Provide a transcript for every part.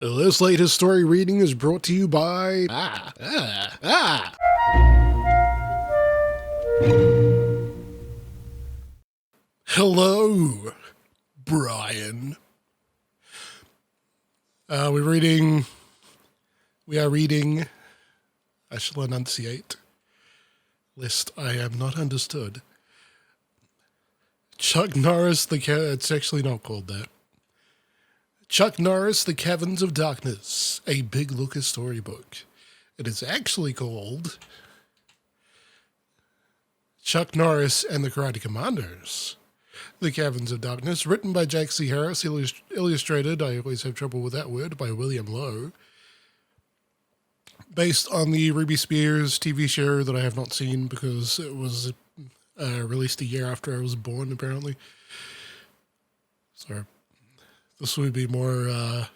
This latest story reading is brought to you by Hello, Brian. We are reading, I shall enunciate, lest I am not understood. Chuck Norris, it's actually not called that. Chuck Norris, The Caverns of Darkness, a Big Lucas storybook. It is actually called Chuck Norris and the Karate Kommandos, The Caverns of Darkness, written by Jack C. Harris, illustrated, I always have trouble with that word, by William Lowe. Based on the Ruby Spears TV show that I have not seen because it was released a year after I was born, apparently. So this would be more,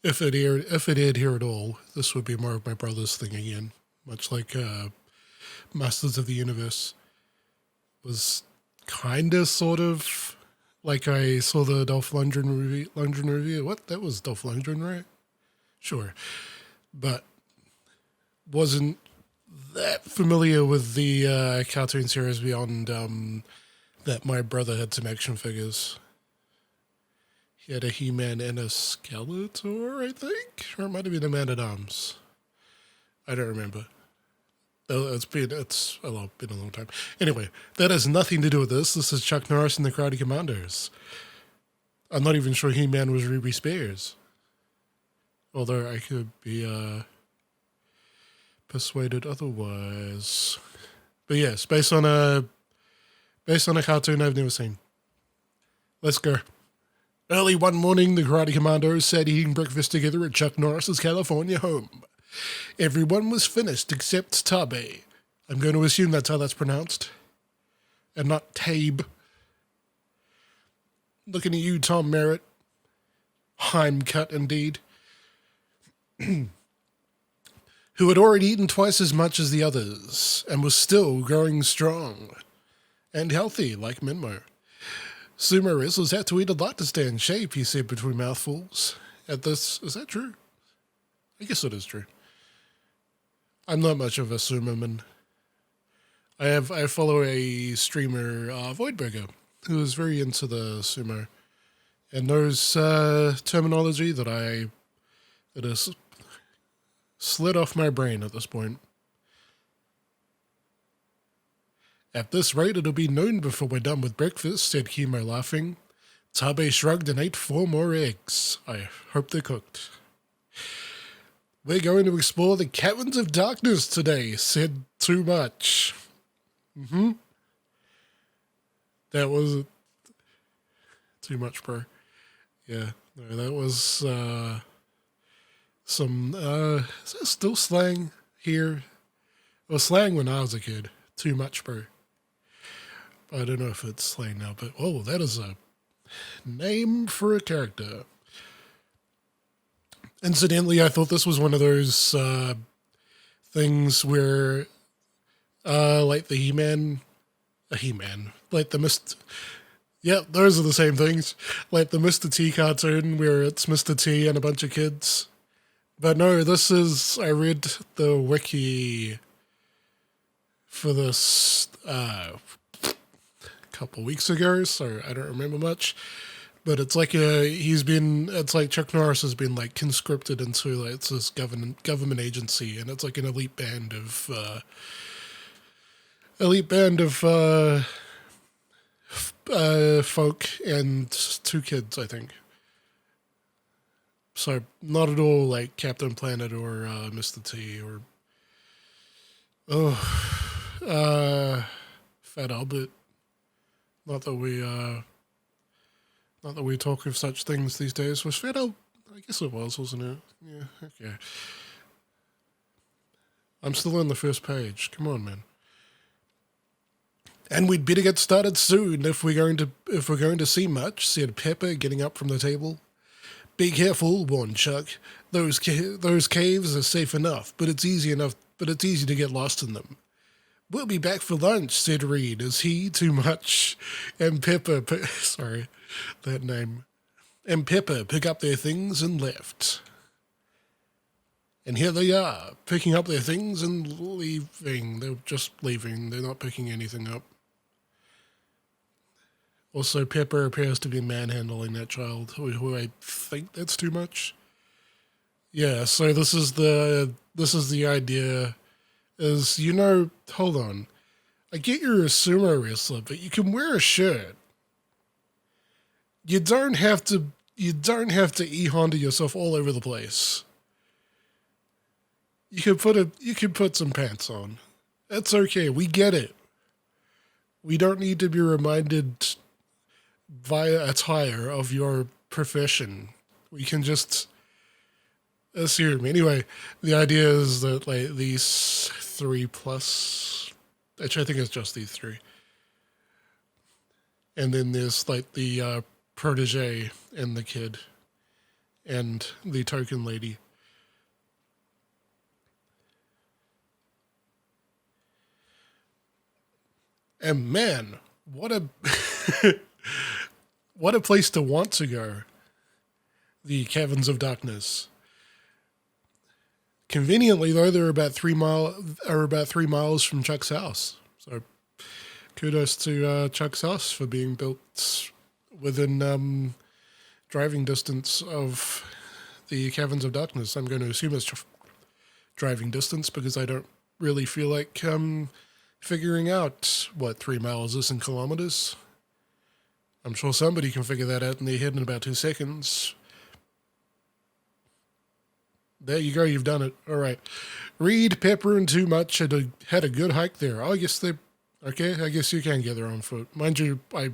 if it aired here at all, this would be more of my brother's thing again. Much like Masters of the Universe was kind of, sort of, like I saw the Dolph Lundgren review. What? That was Dolph Lundgren, right? Sure. But wasn't that familiar with the cartoon series beyond that my brother had some action figures. He had a He-Man and a Skeletor, I think? Or it might have been a Man-at-Arms. I don't remember. It's been a long time. Anyway, that has nothing to do with this. This is Chuck Norris and the Karate Kommandos. I'm not even sure He-Man was Ruby Spears. Although I could be persuaded otherwise. But yes, based on a cartoon I've never seen. Let's go. Early one morning, the Karate Kommandos sat eating breakfast together at Chuck Norris's California home. Everyone was finished except Tabe. I'm going to assume that's how that's pronounced. And not Tabe. Looking at you, Tom Merritt. Heim cut, indeed. Who had already eaten twice as much as the others, and was still growing strong and healthy like Minmo. Sumo wrestlers had to eat a lot to stay in shape, he said between mouthfuls. Is that true? I guess it is true. I'm not much of a sumo man. I follow a streamer, Voidburger, who is very into the sumo and knows terminology that is slid off my brain at this point. At this rate, it'll be noon before we're done with breakfast, said Kimo, laughing. Tabe shrugged and ate 4 more eggs. I hope they're cooked. We're going to explore the Caverns of Darkness today, said Too Much. That was too much, bro. Yeah, no, that was some, is that still slang here? It was slang when I was a kid. Too much, bro. I don't know if it's slang now, but oh, that is a name for a character. Incidentally, I thought this was one of those things where, like the He-Man, like the yeah, those are the same things. Like the Mr. T cartoon where it's Mr. T and a bunch of kids. But no, this is, I read the wiki for this a couple weeks ago, so I don't remember much. But it's like it's like Chuck Norris has been like conscripted into like it's this government agency, and it's like an elite band of folk and 2 kids, I think. So not at all like Captain Planet or Mr. T or Fat Albert. Not that we talk of such things these days. Was Fat Albert? I guess it was, wasn't it? Yeah, okay. I'm still on the first page. Come on, man. And we'd better get started soon if we're going to see much, said Pepper, getting up from the table. Be careful, warned Chuck. Those caves are safe enough, but it's easy to get lost in them. We'll be back for lunch, said Reed, as he, Too Much, and Pepper, sorry, that name, and Pepper pick up their things and left. And here they are, picking up their things and leaving. They're just leaving. They're not picking anything up. Also, Pepper appears to be manhandling that child, who I think that's too much. Yeah, so this is the idea, is, hold on. I get you're a sumo wrestler, but you can wear a shirt. You don't have to e-Honda yourself all over the place. You can put some pants on. That's okay. We get it. We don't need to be reminded via attire of your profession. We can just assume. Anyway, the idea is that like these 3+, actually I think it's just these 3. And then there's like the protege and the kid and the token lady. And man, what a what a place to want to go. The Caverns of Darkness. Conveniently, though, they're about 3 miles from Chuck's house. So, kudos to Chuck's house for being built within driving distance of the Caverns of Darkness. I'm going to assume it's driving distance because I don't really feel like figuring out what 3 miles is in kilometers. I'm sure somebody can figure that out in their head in about 2 seconds. There you go, you've done it. All right. Reed, Pepper, and Too Much had a good hike there. Oh, I guess they... Okay, I guess you can get there on foot. Mind you, I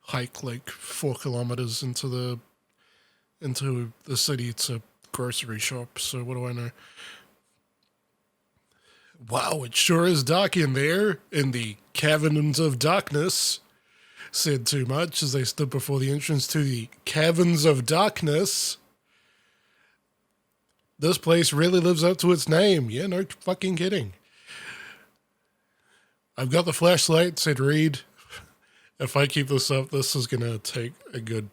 hike like 4 kilometers into the city. It's a grocery shop, so what do I know? Wow, it sure is dark in there, in the Caverns of Darkness, said Too Much as they stood before the entrance to the Caverns of Darkness. This place really lives up to its name. Yeah, no fucking kidding. I've got the flashlight, said Reed. If I keep this up, this is going to take a good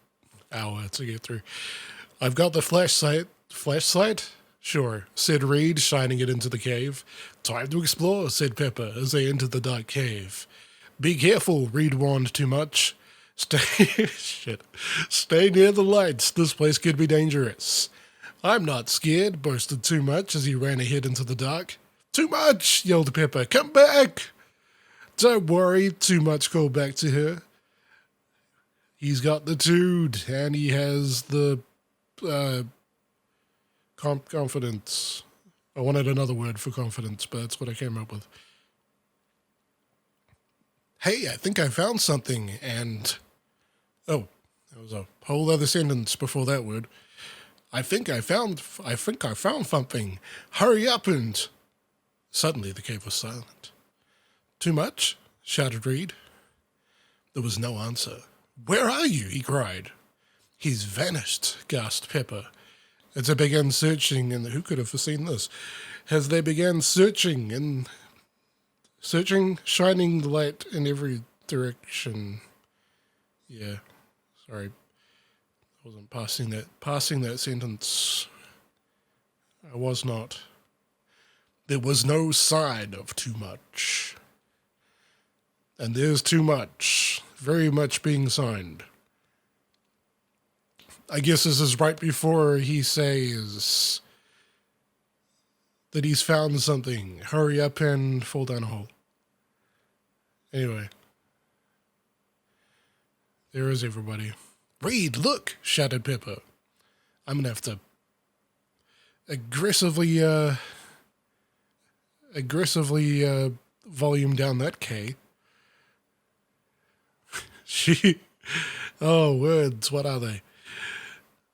hour to get through. I've got the flashlight. Flashlight? Sure, said Reed, shining it into the cave. Time to explore, said Pepper, as they entered the dark cave. Be careful, Reed warned Too Much. Stay near the lights. This place could be dangerous. I'm not scared, boasted Too Much as he ran ahead into the dark. Too Much, yelled Pepper. Come back! Don't worry, Too Much called back to her. He's got the dude, and he has the confidence. I wanted another word for confidence, but that's what I came up with. Hey, I think I found something, and... Oh, there was a whole other sentence before that word. I think I found something. Hurry up and... Suddenly the cave was silent. Too Much? Shouted Reed. There was no answer. Where are you? He cried. He's vanished, gasped Pepper. As they began searching, and who could have foreseen this? As they began searching, shining the light in every direction. Yeah, sorry. I wasn't passing that sentence. I was not. There was no sign of Too Much. And there's Too Much, very much being signed. I guess this is right before he says that he's found something. Hurry up and fall down a hole. Anyway. There is everybody. Reed, look, shouted Pepper. I'm going to have to aggressively volume down that K. Oh, words, what are they?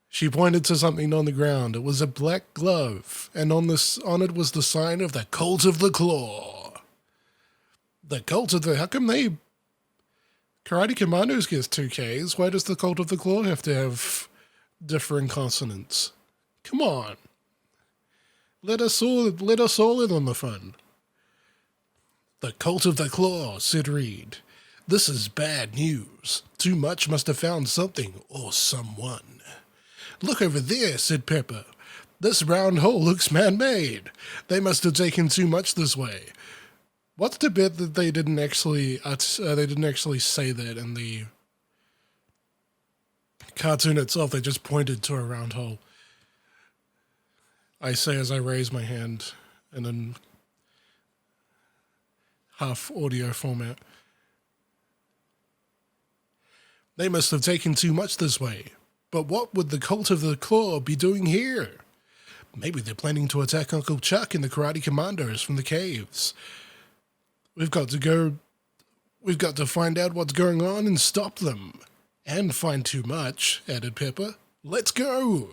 She pointed to something on the ground. It was a black glove, and on it was the sign of the Cult of the Claw. The Cult of the... How come they... Karate Kommandos gets 2 Ks. Why does the Cult of the Claw have to have differing consonants? Come on. Let us all in on the fun. The Cult of the Claw, said Reed. This is bad news. Too Much must have found something or someone. Look over there, said Pepper. This round hole looks man-made. They must have taken Too Much this way. What's the bit that they didn't actually say that in the cartoon itself? They just pointed to a round hole. I say as I raise my hand in an half audio format. They must have taken Too Much this way. But what would the Cult of the Claw be doing here? Maybe they're planning to attack Uncle Chuck and the Karate Kommandos from the caves. We've got to find out what's going on and stop them. And find Too Much, added Pepper. Let's go!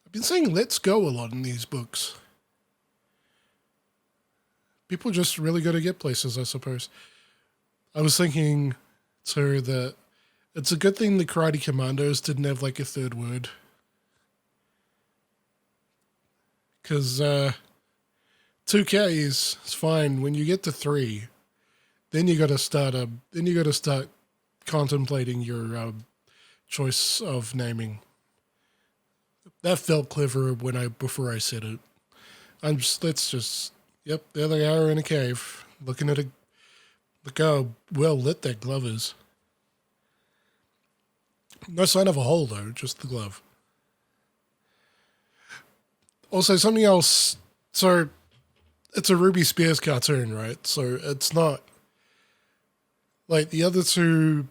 I've been saying let's go a lot in these books. People just really got to get places, I suppose. I was thinking, too, that it's a good thing the Karate Kommandos didn't have, like, a third word. Because 2Ks is fine. When you get to 3, then you got to start contemplating your choice of naming. That felt clever before I said it. Yep, there they are in a cave, looking at look how well lit that glove is. No sign of a hole though, just the glove. Also, something else. So, it's a Ruby Spears cartoon, right? So it's not like the other two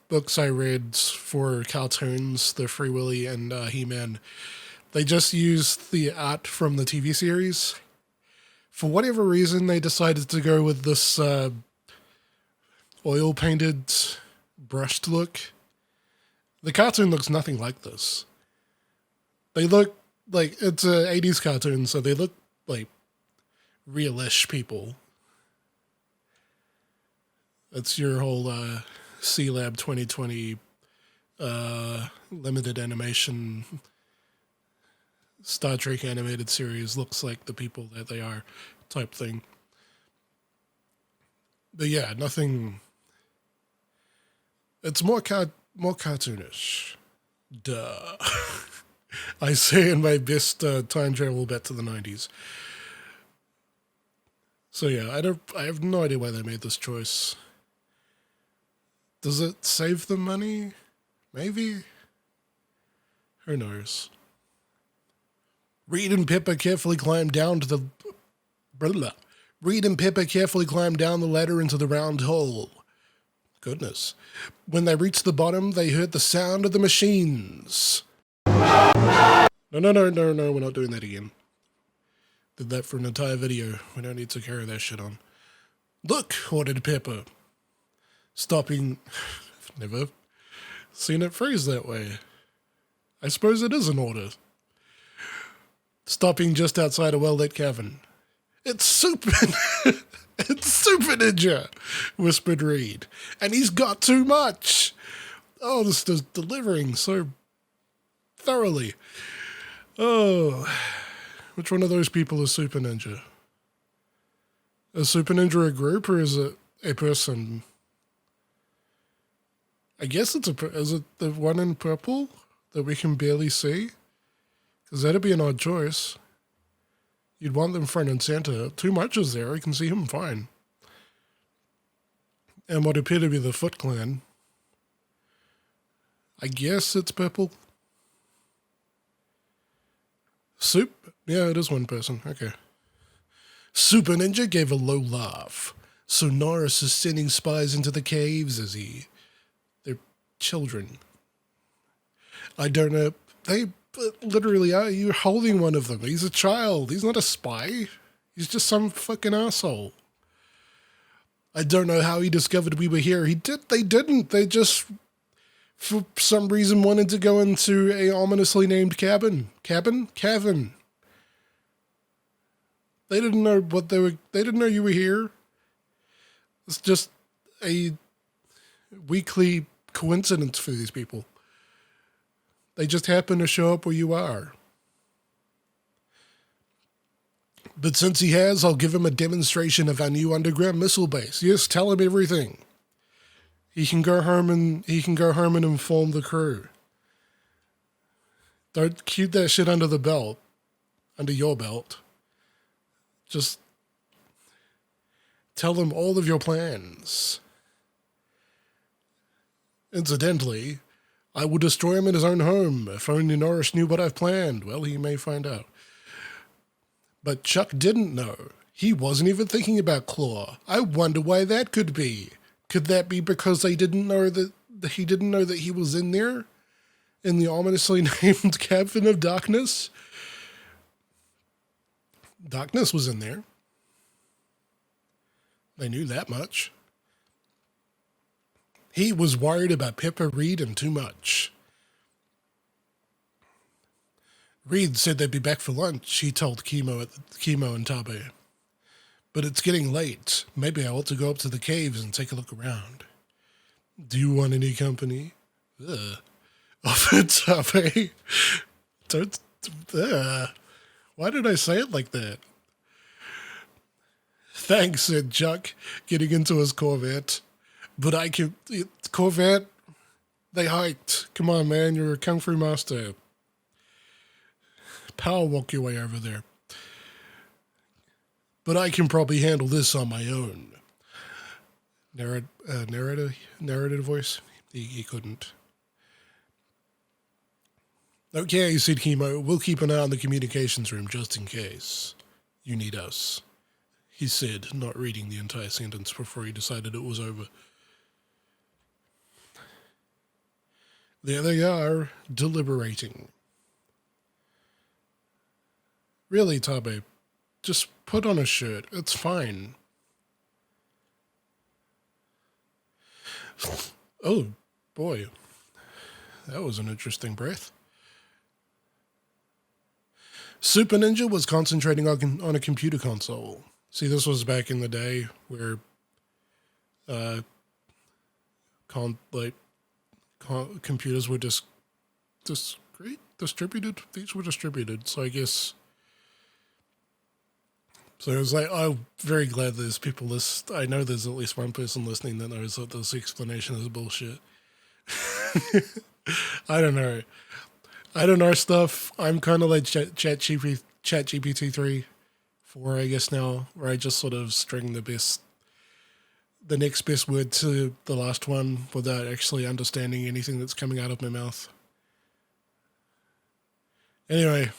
books I read for cartoons, the Free Willy and He-Man. They just used the art from the TV series. For whatever reason, they decided to go with this oil-painted, brushed look. The cartoon looks nothing like this. They look like it's an 80s cartoon, so they look like real-ish people. That's your whole C-Lab 2020 limited animation Star Trek animated series looks like the people that they are type thing. But yeah, nothing. It's more cartoonish. Duh. I say in my best time travel bet to the 90s. So yeah, I have no idea why they made this choice. Does it save them money? Maybe? Who knows? Reed and Pepper carefully climbed down the ladder into the round hole. Goodness. When they reached the bottom, they heard the sound of the machines. No, we're not doing that again. Did that for an entire video. We don't need to carry that shit on. Look, ordered Pepper. Stopping. I've never seen it phrased that way. I suppose it is an order. Stopping just outside a well-lit cavern. It's Super Ninja, whispered Reed. And he's got too much. Oh, this is delivering so thoroughly. Oh, which one of those people is Super Ninja? Is Super Ninja a group or is it a person? I guess is it the one in purple that we can barely see? Because that'd be an odd choice. You'd want them front and center. Too Much is there. You can see him fine. And what appear to be the Foot Clan. I guess it's purple. Yeah, it is one person. Okay. Super Ninja gave a low laugh. So Norris is sending spies into the caves, is he? They're children. I don't know. They literally are. You're holding one of them. He's a child. He's not a spy. He's just some fucking asshole. I don't know how he discovered we were here. They didn't. They just, for some reason, wanted to go into a ominously named cabin. Cavern. They didn't know they didn't know you were here. It's just a weekly coincidence for these people. They just happen to show up where you are. But since he has, I'll give him a demonstration of our new underground missile base. Yes, tell him everything. He can go home and inform the crew. Don't keep that shit under your belt. Just tell them all of your plans. Incidentally, I will destroy him in his own home. If only Norris knew what I've planned. Well, he may find out. But Chuck didn't know. He wasn't even thinking about Claw. I wonder why that could be. Could that be because he didn't know that he was in there? In the ominously named Cabin of Darkness? Darkness was in there. They knew that much. He was worried about Pepper, Reed, and too much. Reed said they'd be back for lunch, he told Chemo and Tabe. But it's getting late. Maybe I ought to go up to the caves and take a look around. Do you want any company? Offered Tabe. Don't. Why did I say it like that? Thanks, said Chuck, getting into his Corvette. But I can... Corvette? They hiked. Come on, man, you're a kung fu master. Power walk your way over there. But I can probably handle this on my own. Narrator voice? He couldn't. Okay, said Chemo. We'll keep an eye on the communications room just in case. You need us, he said, not reading the entire sentence before he decided it was over. There they are, deliberating. Really, Tabe, just put on a shirt. It's fine. Oh, boy. That was an interesting breath. Super Ninja was concentrating on a computer console. See, this was back in the day where computers were just distributed. These were distributed, so I guess... So it was like, I'm very glad there's people I know there's at least one person listening that knows that this explanation is bullshit. I don't know stuff. I'm kind of like ChatGPT 4, I guess now, where I just sort of string the next best word to the last one without actually understanding anything that's coming out of my mouth. Anyway,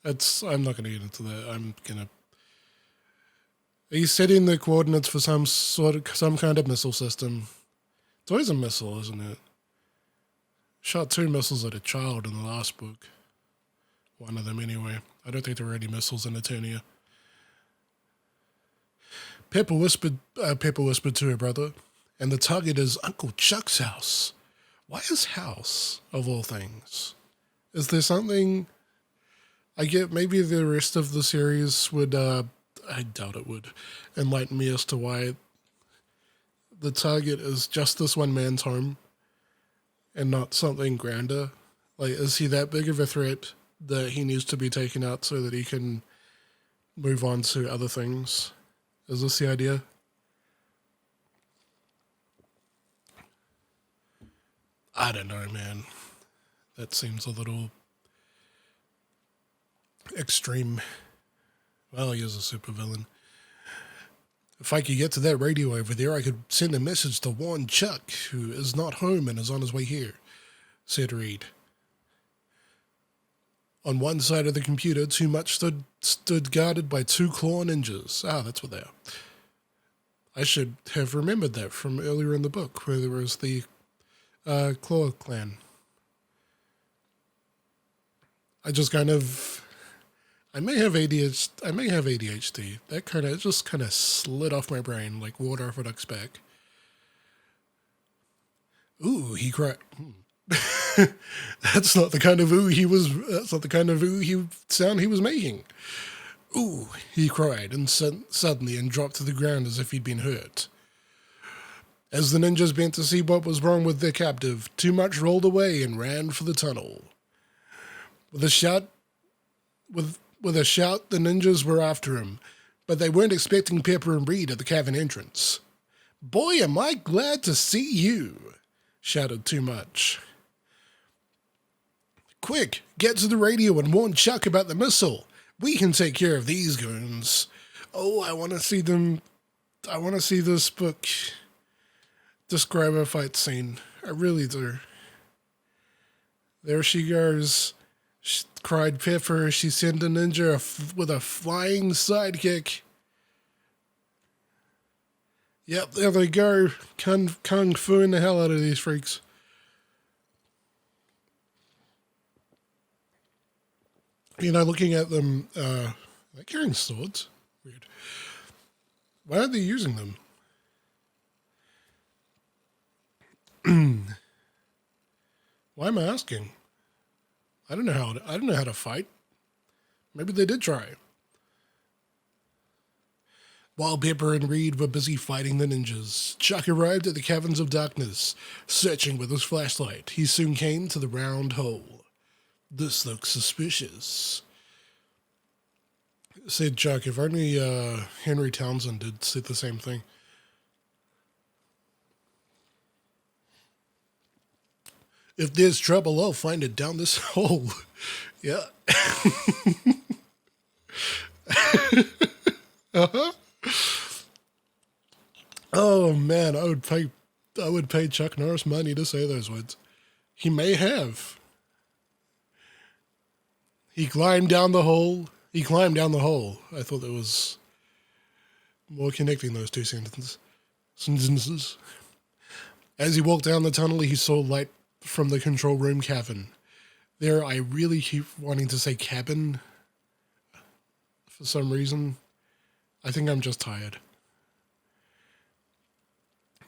I'm not going to get into that. He's setting the coordinates for some kind of missile system. It's always a missile, isn't it? Shot 2 missiles at a child in the last book. One of them, anyway. I don't think there were any missiles in Eternia. Pepper whispered to her brother, and the target is Uncle Chuck's house. Why his house, of all things? Is there something... I get maybe the rest of the series would... I doubt it would enlighten me as to why the target is just this one man's home and not something grander. Like, is he that big of a threat that he needs to be taken out so that he can move on to other things? Is this the idea? I don't know, man. That seems a little extreme. Well, he is a supervillain. If I could get to that radio over there, I could send a message to warn Chuck, who is not home and is on his way here, said Reed. On one side of the computer, Too Much stood guarded by 2 claw ninjas. Ah, that's what they are. I should have remembered that from earlier in the book, where there was the Claw clan. I just kind of... I may have ADHD. That just kind of slid off my brain like water off a duck's back. Ooh, he cried. That's not the kind of sound he was making. Ooh, he cried, and suddenly and dropped to the ground as if he'd been hurt. As the ninjas bent to see what was wrong with their captive, Too Much rolled away and ran for the tunnel. With With a shout, the ninjas were after him, but they weren't expecting Pepper and Reed at the cavern entrance. "Boy, am I glad to see you," shouted Too Much. "Quick, get to the radio and warn Chuck about the missile. We can take care of these goons." Oh, I want to see them. I want to see this book describe a fight scene. I really do. There she goes, cried Pepper. She sent a ninja with a flying sidekick. Yep, there they go. Kung fuing the hell out of these freaks. You know, looking at them, they're carrying swords. Weird. Why aren't they using them? Why am I asking? I don't know how to fight. Maybe they did try. While Pepper and Reed were busy fighting the ninjas, Chuck arrived at the Caverns of Darkness, searching with his flashlight. He soon came to the round hole. "This looks suspicious," said Chuck. If only Henry Townsend had said the same thing. "If there's trouble, I'll find it down this hole." Yeah. Uh-huh. Oh man, I would pay Chuck Norris money to say those words. He may have. He climbed down the hole. I thought there was more connecting those two sentences. As he walked down the tunnel, he saw light from the control room cavern. There, I really keep wanting to say cabin for some reason. I think I'm just tired.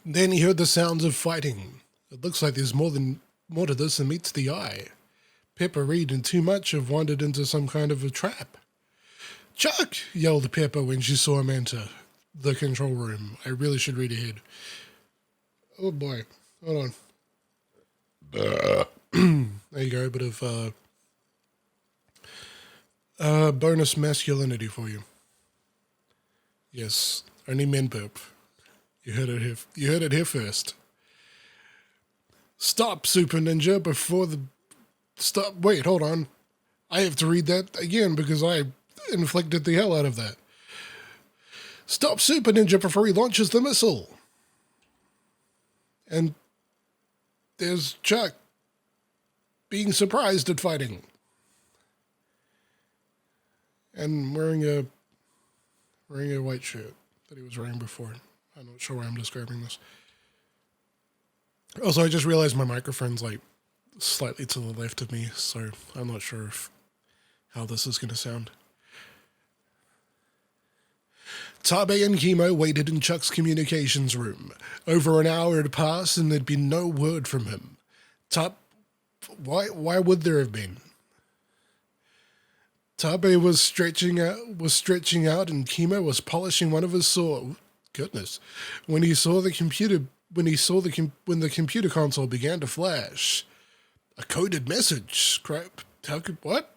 Then he heard the sounds of fighting. It looks like there's more to this than meets the eye. Pepper, Reed, and Too Much have wandered into some kind of a trap. "Chuck!" yelled Pepper when she saw him enter the control room. I really should read ahead. Oh boy. Hold on. There you go. A bit of bonus masculinity for you. Yes, only men burp. You heard it here first. "Stop, Super Ninja, before the... Stop, wait, hold on. I have to read that again because I inflicted the hell out of that. "Stop Super Ninja before he launches the missile." And there's Chuck being surprised at fighting. And wearing a white shirt that he was wearing before. I'm not sure why I'm describing this. Also, I just realized my microphone's like slightly to the left of me, so I'm not sure how this is going to sound. Tabe and Chemo waited in Chuck's communications room. Over an hour had passed and there'd been no word from him. Why would there have been? Tabe was stretching out, and Chemo was polishing one of his swords. Goodness! When the computer console began to flash, a coded message. Crap! What?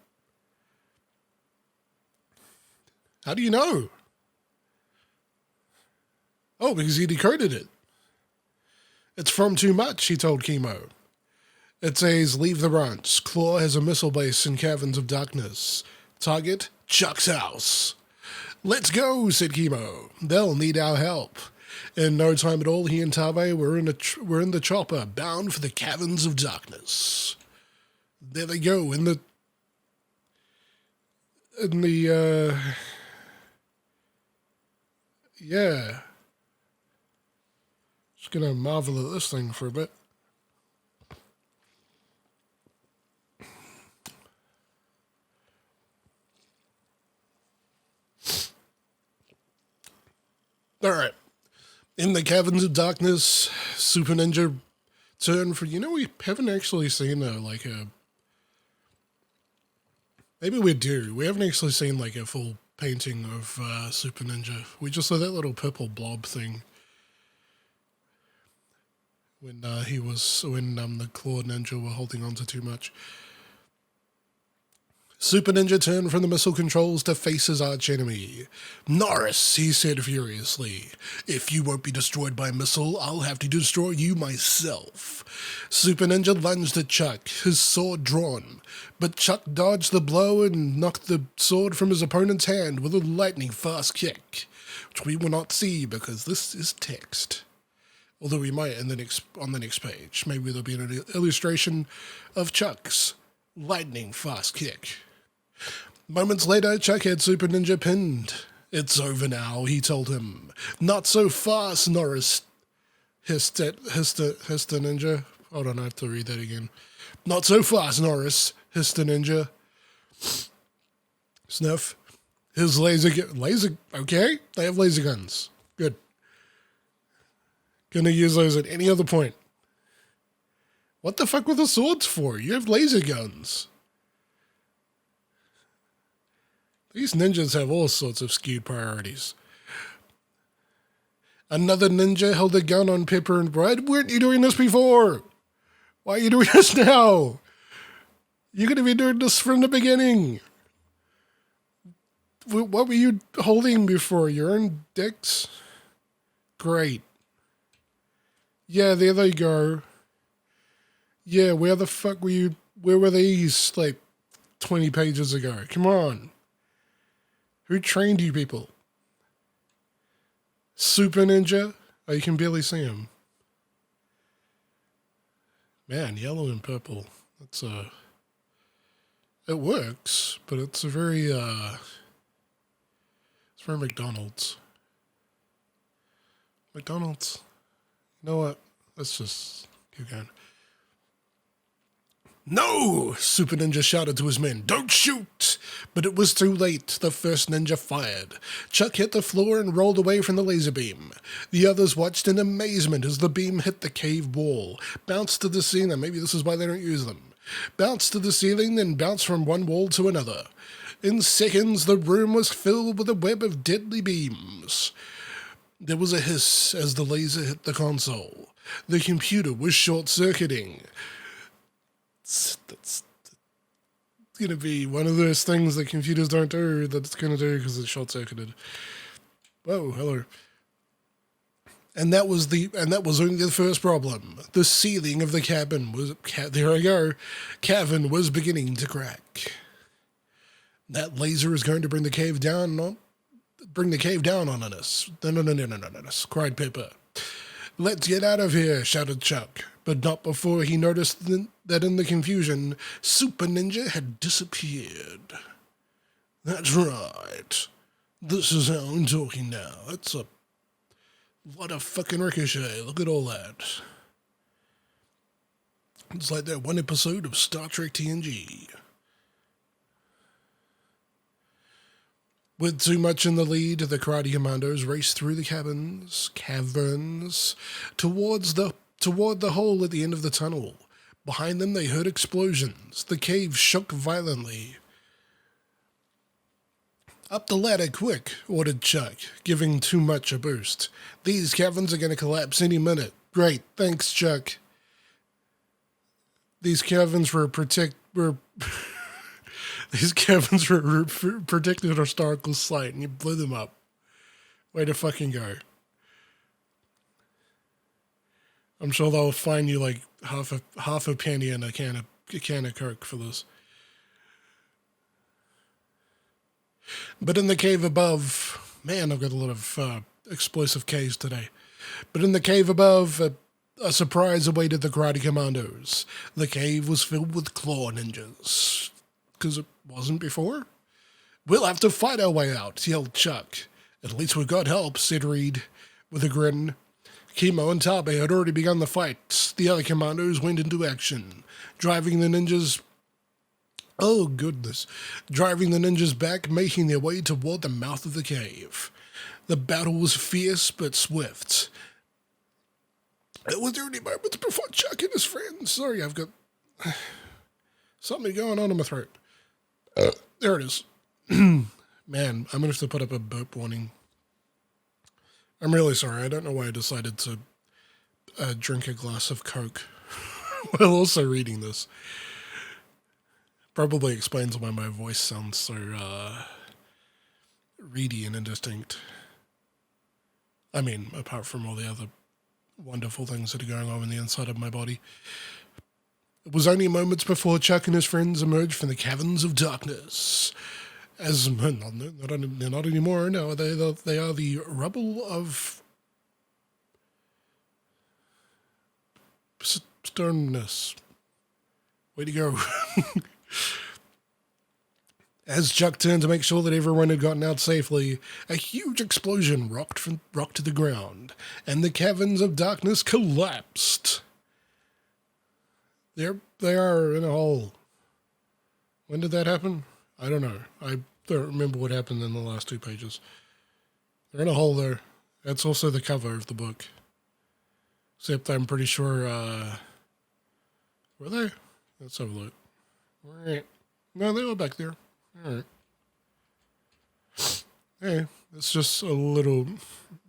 How do you know? Oh, because he decoded it. "It's from Too Much," he told Chemo. It says, "Leave the ranch. Claw has a missile base in Caverns of Darkness. Target, Chuck's house." "Let's go," said Chemo. "They'll need our help." In no time at all, he and Tabe were in the chopper, bound for the Caverns of Darkness. There they go, yeah. Just gonna marvel at this thing for a bit. Alright. In the Caverns of Darkness, Super Ninja turn for... we haven't actually seen maybe we do. We haven't actually seen a full painting of Super Ninja. We just saw that little purple blob thing when the Claw Ninja were holding on to Too Much. Super Ninja turned from the missile controls to face his archenemy. Norris, he said furiously, if you won't be destroyed by a missile, I'll have to destroy you myself. Super Ninja lunged at Chuck, his sword drawn, but Chuck dodged the blow and knocked the sword from his opponent's hand with a lightning-fast kick, which we will not see because this is text. Although we might on the next page. Maybe there'll be an illustration of Chuck's lightning-fast kick. Moments later, Chuck had Super Ninja pinned. It's over now, he told him. Not so fast, Norris hissed the ninja. Hold on, I have to read that again. Not so fast, Norris hissed the ninja. Sniff. His laser, okay? They have laser guns. Good. Gonna use those at any other point. What the fuck were the swords for? You have laser guns. These ninjas have all sorts of skewed priorities. Another ninja held a gun on Pepper and Brad. Weren't you doing this before? Why are you doing this now? You're going to be doing this from the beginning. What were you holding before? Your own dicks? Great. Yeah, there they go. Yeah, where the fuck were you? Where were these, like, 20 pages ago? Come on. Who trained you people? Super Ninja? Oh, you can barely see him. Man, yellow and purple. That's it works, but it's a very, it's very McDonald's. McDonald's. You know what? Let's just keep going. No! Super Ninja shouted to his men. Don't shoot! But it was too late. The first ninja fired. Chuck hit the floor and rolled away from the laser beam. The others watched in amazement as the beam hit the cave wall, bounced to the ceiling. Maybe this is why they don't use them. Bounced to the ceiling, then bounced from one wall to another. In seconds, the room was filled with a web of deadly beams. There was a hiss as the laser hit the console. The computer was short-circuiting. That's going to be one of those things that computers don't do that it's going to do because it's short-circuited. Whoa, hello. And that was only the first problem. The ceiling of the cabin cavern was beginning to crack. That laser is going to bring the cave down on us. No, cried Pepper. Let's get out of here, shouted Chuck, but not before he noticed that in the confusion, Super Ninja had disappeared. That's right. This is how I'm talking now. That's a lot of fucking ricochet. Look at all that. It's like that one episode of Star Trek TNG. With too much in the lead, the Karate Kommandos raced through the caverns, toward the hole at the end of the tunnel. Behind them, they heard explosions. The cave shook violently. Up the ladder, quick, ordered Chuck, giving too much a boost. These caverns are going to collapse any minute. Great, thanks, Chuck. These caverns were These caverns were protected historical site, and you blew them up. Way to fucking go. I'm sure they'll fine you like half a penny and a can of Coke for this. But in the cave above, man, I've got a lot of explosive Ks today. But in the cave above, a surprise awaited the Karate Kommandos. The cave was filled with claw ninjas. Because it wasn't before? We'll have to fight our way out, yelled Chuck. At least we've got help, said Reed, with a grin. Kimo and Tabe had already begun the fight. The other commandos went into action, driving the ninjas back, making their way toward the mouth of the cave. The battle was fierce but swift. It was only moments before Chuck and his friends. Sorry, I've got something going on in my throat. There it is. Man, I'm going to have to put up a burp warning. I'm really sorry. I don't know why I decided to drink a glass of Coke while also reading this. Probably explains why my voice sounds so reedy and indistinct. I mean, apart from all the other wonderful things that are going on in the inside of my body. It was only moments before Chuck and his friends emerged from the caverns of darkness. As they're not anymore. No, they are the rubble of sternness. Way to go. As Chuck turned to make sure that everyone had gotten out safely, a huge explosion rocked to the ground, and the caverns of darkness collapsed. They are in a hole. When did that happen? I don't know. I don't remember what happened in the last 2 pages. They're in a hole there. That's also the cover of the book. Except I'm pretty sure, were they? Let's have a look. No, they were back there. Alright. Hey, it's just a little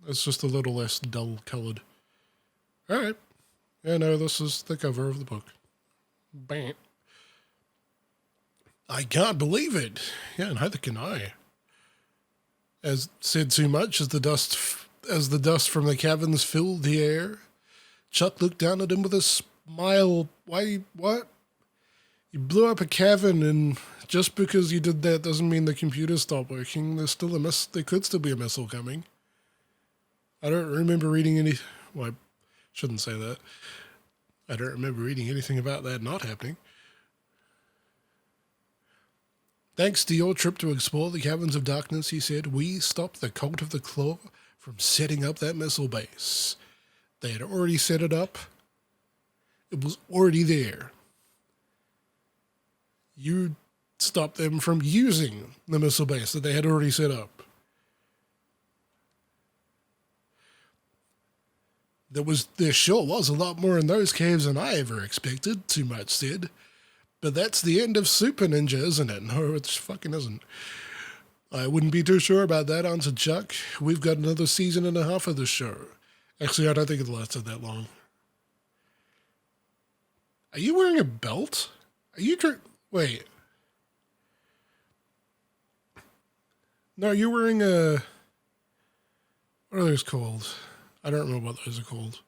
less dull colored. Alright. Yeah, no, this is the cover of the book. Bam. I can't believe it. Yeah, neither can I. As said too much as the dust from the caverns filled the air, Chuck looked down at him with a smile. Why, what? You blew up a cavern, and just because you did that doesn't mean the computer stopped working. There could still be a missile coming. I don't remember reading any... Well, I shouldn't say that. I don't remember reading anything about that not happening. Thanks to your trip to explore the caverns of darkness, he said, we stopped the Cult of the Claw from setting up that missile base. They had already set it up. It was already there. You stopped them from using the missile base that they had already set up. There sure was a lot more in those caves than I ever expected, Too Much said. But that's the end of Super Ninja, isn't it? No, it fucking isn't. I wouldn't be too sure about that, answered Chuck. We've got another season and a half of the show. Actually, I don't think it lasted that long. Are you wearing a belt? Are you wait. No, you're wearing a... What are those called? I don't remember what those are called.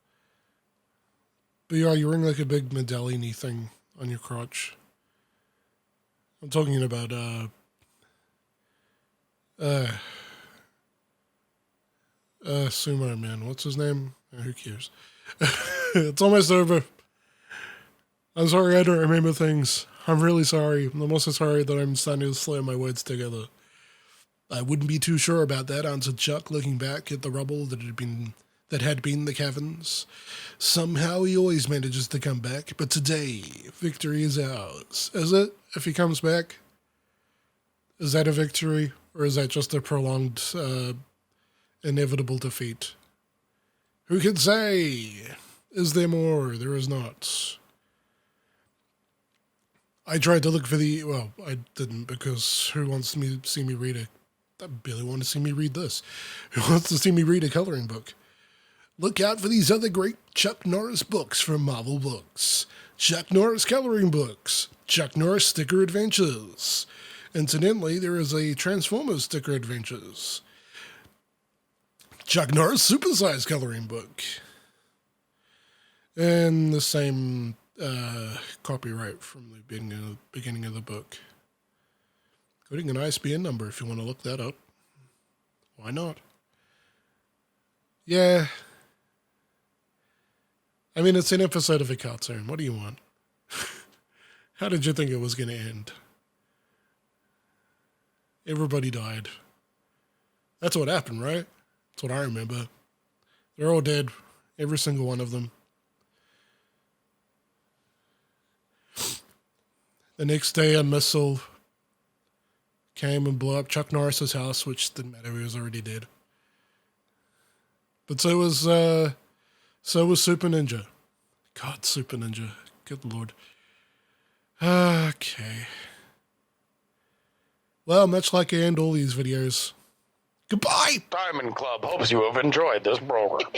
But yeah, you're wearing like a big medallion-y thing on your crotch. I'm talking about, Sumo Man. What's his name? Who cares? It's almost over. I'm sorry I don't remember things. I'm really sorry. I'm also sorry that I'm starting to slam my words together. I wouldn't be too sure about that, answered Chuck, looking back at the rubble that had been the caverns. Somehow he always manages to come back, but today, victory is ours. Is it? If he comes back? Is that a victory? Or is that just a prolonged, inevitable defeat? Who can say? Is there more? There is not. I tried to look for well, I didn't, because who wants to see me read I barely want to see me read this. Who wants to see me read a coloring book? Look out for these other great Chuck Norris books from Marvel Books. Chuck Norris coloring books. Chuck Norris sticker adventures. Incidentally, there is a Transformers sticker adventures. Chuck Norris supersized coloring book. And the same copyright from the beginning of the book. Including an ISBN number if you want to look that up. Why not? Yeah. I mean, it's an episode of a cartoon. What do you want? How did you think it was going to end? Everybody died. That's what happened, right? That's what I remember. They're all dead. Every single one of them. The next day, a missile came and blew up Chuck Norris's house, which didn't matter. He was already dead. But so was Super Ninja. God, Super Ninja. Good Lord. Okay. Well, much like I end all these videos. Goodbye! Diamond Club hopes you have enjoyed this program.